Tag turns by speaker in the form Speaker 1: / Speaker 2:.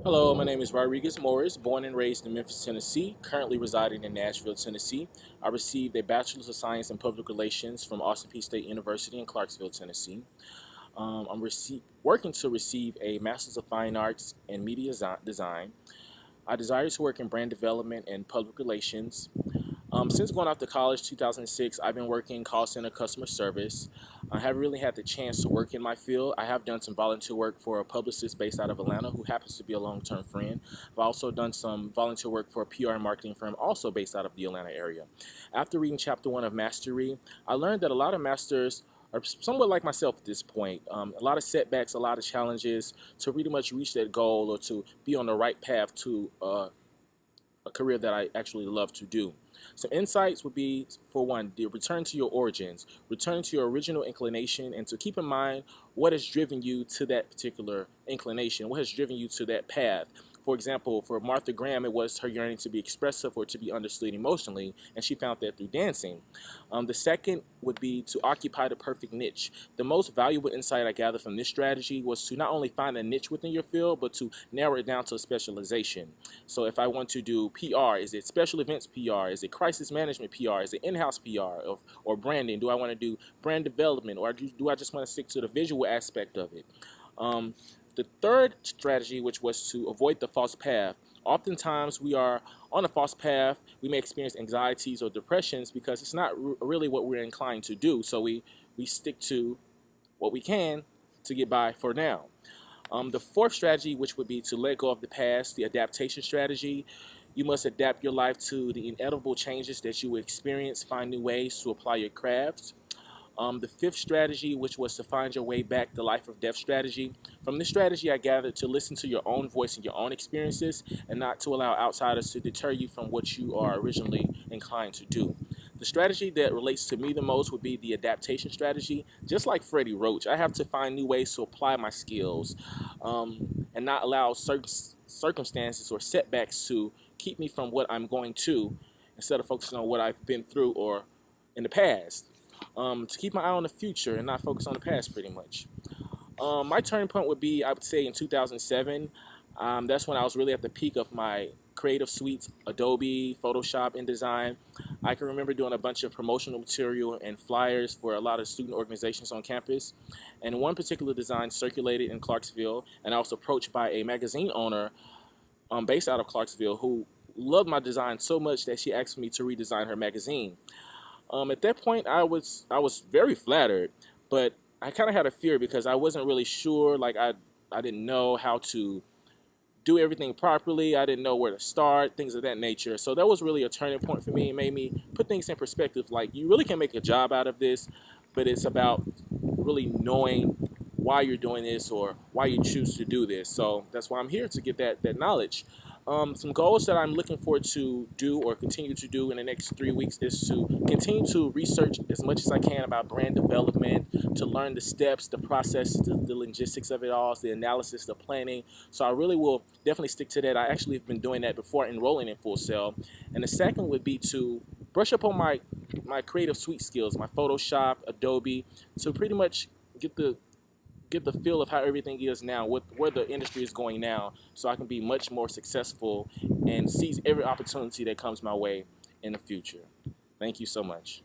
Speaker 1: Hello, my name is Rodriguez Morris, born and raised in Memphis, Tennessee, currently residing in Nashville, Tennessee. I received a Bachelor's of Science in Public Relations from Austin Peay State University in Clarksville, Tennessee. I'm working to receive a Master's of Fine Arts in Media Design. I desire to work in brand development and public relations. Since going off to college 2006, I've been working call center customer service. I haven't really had the chance to work in my field. I have done some volunteer work for a publicist based out of Atlanta who happens to be a long-term friend. I've also done some volunteer work for a PR and marketing firm also based out of the Atlanta area. After reading chapter 1 of Mastery, I learned that a lot of masters are somewhat like myself at this point. A lot of setbacks, a lot of challenges to pretty much reach that goal or to be on the right path to a career that I actually love to do. Some insights would be, for one, the return to your origins, return to your original inclination, and to keep in mind what has driven you to that particular inclination, what has driven you to that path. For example, for Martha Graham, it was her yearning to be expressive or to be understood emotionally, and she found that through dancing. The second would be to occupy the perfect niche. The most valuable insight I gathered from this strategy was to not only find a niche within your field, but to narrow it down to a specialization. So if I want to do PR, is it special events PR? Is it crisis management PR? Is it in-house PR or branding? Do I want to do brand development, or do I just want to stick to the visual aspect of it? The third strategy, which was to avoid the false path. Oftentimes we are on a false path. We may experience anxieties or depressions because it's not really what we're inclined to do. So we stick to what we can to get by for now. The fourth strategy, which would be to let go of the past, the adaptation strategy. You must adapt your life to the inevitable changes that you will experience, find new ways to apply your crafts. The fifth strategy, which was to find your way back, the life or death strategy. From this strategy, I gathered to listen to your own voice and your own experiences and not to allow outsiders to deter you from what you are originally inclined to do. The strategy that relates to me the most would be the adaptation strategy. Just like Freddie Roach, I have to find new ways to apply my skills and not allow certain circumstances or setbacks to keep me from what I'm going to, instead of focusing on what I've been through or in the past. To keep my eye on the future and not focus on the past, pretty much. My turning point would be, I would say, in 2007. That's when I was really at the peak of my creative suites, Adobe, Photoshop, InDesign. I can remember doing a bunch of promotional material and flyers for a lot of student organizations on campus. And one particular design circulated in Clarksville, and I was approached by a magazine owner based out of Clarksville who loved my design so much that she asked me to redesign her magazine. At that point, I was very flattered, but I kind of had a fear because I wasn't really sure. Like I didn't know how to do everything properly. I didn't know where to start, things of that nature. So that was really a turning point for me. It made me put things in perspective. Like, you really can make a job out of this, but it's about really knowing why you're doing this or why you choose to do this. So that's why I'm here, to get that knowledge. Some goals that I'm looking forward to do or continue to do in the next 3 weeks is to continue to research as much as I can about brand development, to learn the steps, the process, the logistics of it all, the analysis, the planning. So I really will definitely stick to that. I actually have been doing that before enrolling in Full Sail. And the second would be to brush up on my creative suite skills, my Photoshop, Adobe, to pretty much get the feel of how everything is now, where the industry is going now, so I can be much more successful and seize every opportunity that comes my way in the future. Thank you so much.